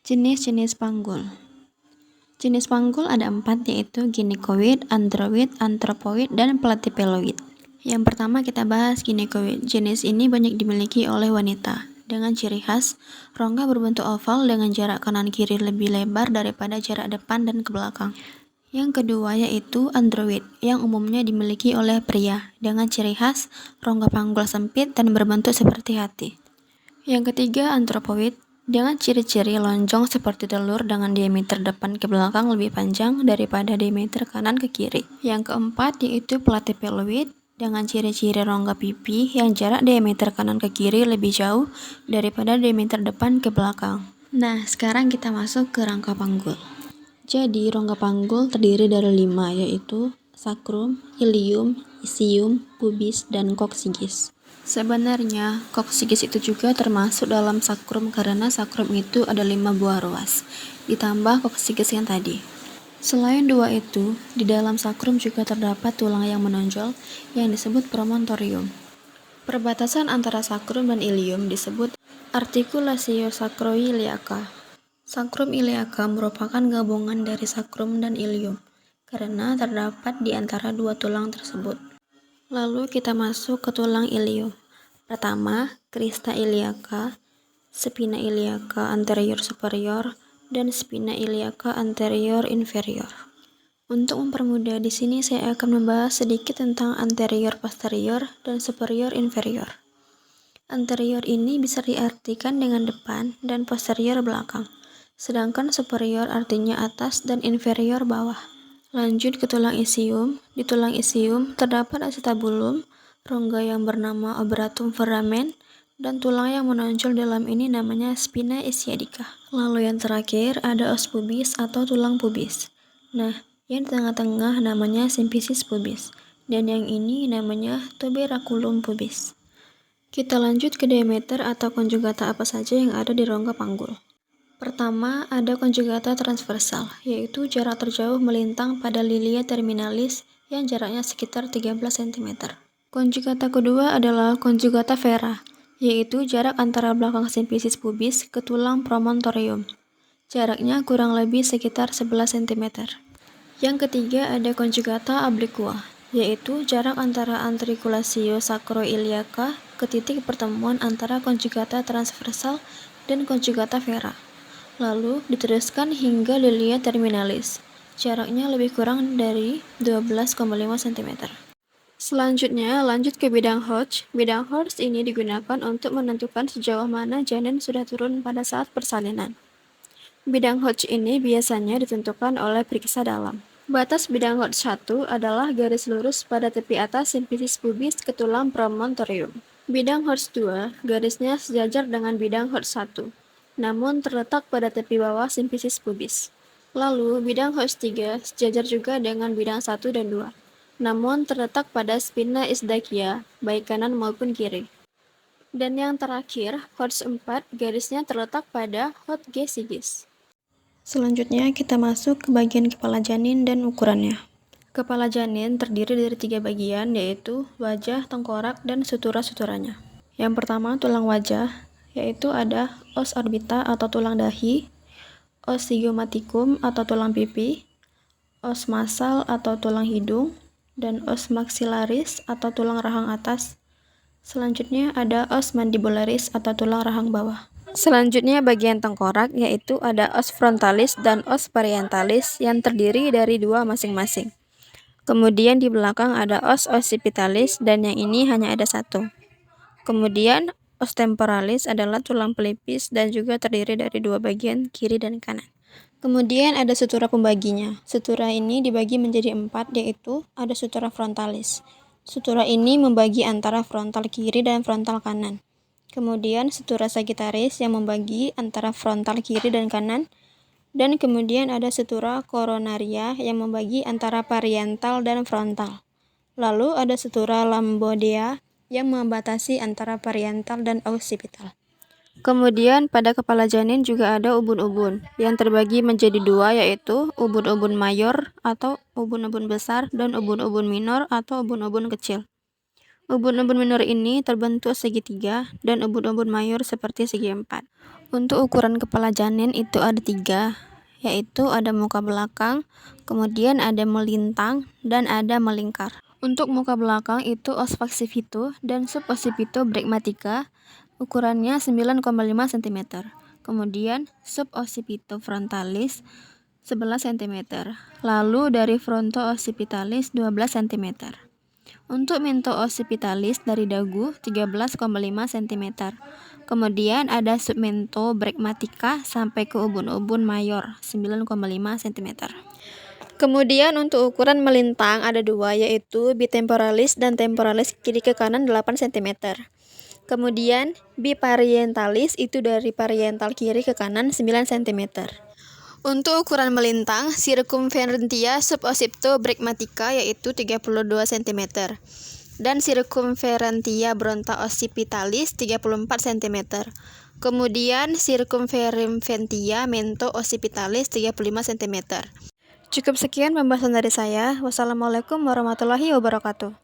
Jenis-jenis panggul. Jenis panggul ada 4, yaitu ginekoid, android, antropoid, dan platypeloid. Yang pertama kita bahas ginekoid. Jenis ini banyak dimiliki oleh wanita. Dengan ciri khas, rongga berbentuk oval dengan jarak kanan kiri lebih lebar daripada jarak depan dan ke belakang. Yang kedua yaitu android, yang umumnya dimiliki oleh pria. Dengan ciri khas, rongga panggul sempit dan berbentuk seperti hati. Yang ketiga antropoid, dengan ciri-ciri lonjong seperti telur dengan diameter depan ke belakang lebih panjang daripada diameter kanan ke kiri. Yang keempat yaitu platypeloid, dengan ciri-ciri rongga pipi yang jarak diameter kanan ke kiri lebih jauh daripada diameter depan ke belakang. Nah, sekarang kita masuk ke rangka panggul. Jadi, rongga panggul terdiri dari 5, yaitu sacrum, ilium, isium, pubis, dan coccyx. Sebenarnya, coccyx itu juga termasuk dalam sacrum karena sacrum itu ada 5 buah ruas, ditambah coccyx yang tadi. Selain 2 itu, di dalam sacrum juga terdapat tulang yang menonjol yang disebut promontorium. Perbatasan antara sacrum dan ilium disebut articulatio sacroiliaca. Sacrum iliaca merupakan gabungan dari sacrum dan ilium, karena terdapat di antara 2 tulang tersebut. Lalu kita masuk ke tulang ilium. Pertama, crista iliaca, spina iliaca anterior superior, dan spina iliaca anterior inferior. Untuk mempermudah di sini saya akan membahas sedikit tentang anterior posterior dan superior inferior. Anterior ini bisa diartikan dengan depan dan posterior belakang, sedangkan superior artinya atas dan inferior bawah. Lanjut ke tulang isium. Di tulang isium terdapat acetabulum, rongga yang bernama obratum foramen, dan tulang yang menonjol dalam ini namanya spina ischiadica. Lalu yang terakhir ada os pubis atau tulang pubis. Nah, yang di tengah-tengah namanya symphysis pubis, dan yang ini namanya tuberculum pubis. Kita lanjut ke diameter atau konjugata apa saja yang ada di rongga panggul. Pertama, ada konjugata transversal, yaitu jarak terjauh melintang pada lilia terminalis yang jaraknya sekitar 13 cm. Konjugata kedua adalah konjugata vera, yaitu jarak antara belakang symphysis pubis ke tulang promontorium. Jaraknya kurang lebih sekitar 11 cm. Yang ketiga ada konjugata obliqua, yaitu jarak antara articulatio sacroiliaca ke titik pertemuan antara konjugata transversal dan konjugata vera. Lalu diteruskan hingga lilia terminalis. Jaraknya lebih kurang dari 12,5 cm. Selanjutnya, lanjut ke bidang Hodge. Bidang Hodge ini digunakan untuk menentukan sejauh mana janin sudah turun pada saat persalinan. Bidang Hodge ini biasanya ditentukan oleh periksa dalam. Batas bidang Hodge 1 adalah garis lurus pada tepi atas symphysis pubis ke tulang promontorium. Bidang Hodge 2, garisnya sejajar dengan bidang Hodge 1. Namun terletak pada tepi bawah symphysis pubis. Lalu, bidang Hodge 3 sejajar juga dengan bidang 1 dan 2, namun terletak pada spina ischiadia, baik kanan maupun kiri. Dan yang terakhir, Hodge 4, garisnya terletak pada Hodge sigis. Selanjutnya, kita masuk ke bagian kepala janin dan ukurannya. Kepala janin terdiri dari 3 bagian, yaitu wajah, tengkorak, dan sutura-suturanya. Yang pertama, tulang wajah, yaitu ada os orbita atau tulang dahi, os zygomaticum atau tulang pipi, os masal atau tulang hidung, dan os maxillaris atau tulang rahang atas. Selanjutnya ada os mandibularis atau tulang rahang bawah. Selanjutnya bagian tengkorak, yaitu ada os frontalis dan os parietalis yang terdiri dari 2 masing-masing. Kemudian di belakang ada os occipitalis dan yang ini hanya ada 1. Kemudian os temporalis adalah tulang pelipis dan juga terdiri dari 2 bagian, kiri dan kanan. Kemudian ada sutura pembaginya. Sutura ini dibagi menjadi 4, yaitu ada sutura frontalis. Sutura ini membagi antara frontal kiri dan frontal kanan. Kemudian sutura sagittaris yang membagi antara frontal kiri dan kanan. Dan kemudian ada sutura coronaria yang membagi antara parietal dan frontal. Lalu ada sutura lambodea yang membatasi antara parietal dan occipital. Kemudian pada kepala janin juga ada ubun-ubun yang terbagi menjadi 2, yaitu ubun-ubun mayor atau ubun-ubun besar dan ubun-ubun minor atau ubun-ubun kecil. Ubun-ubun minor ini terbentuk segitiga dan ubun-ubun mayor seperti segi empat. Untuk ukuran kepala janin itu ada 3, yaitu ada muka belakang, kemudian ada melintang, dan ada melingkar. Untuk muka belakang itu os faxivito dan sub occipito bregmatica, ukurannya 9,5 cm. Kemudian sub occipito frontalis 11 cm. Lalu dari fronto occipitalis 12 cm. Untuk mento occipitalis dari dagu 13,5 cm. Kemudian ada submento bregmatica sampai ke ubun-ubun mayor 9,5 cm. Kemudian untuk ukuran melintang ada 2, yaitu bitemporalis dan temporalis kiri ke kanan 8 cm. Kemudian biparientalis itu dari pariental kiri ke kanan 9 cm. Untuk ukuran melintang, circumferentia suboccipito bregmatica yaitu 32 cm. Dan circumferentia bronta occipitalis 34 cm. Kemudian circumferentia mento occipitalis 35 cm. Cukup sekian pembahasan dari saya. Wassalamualaikum warahmatullahi wabarakatuh.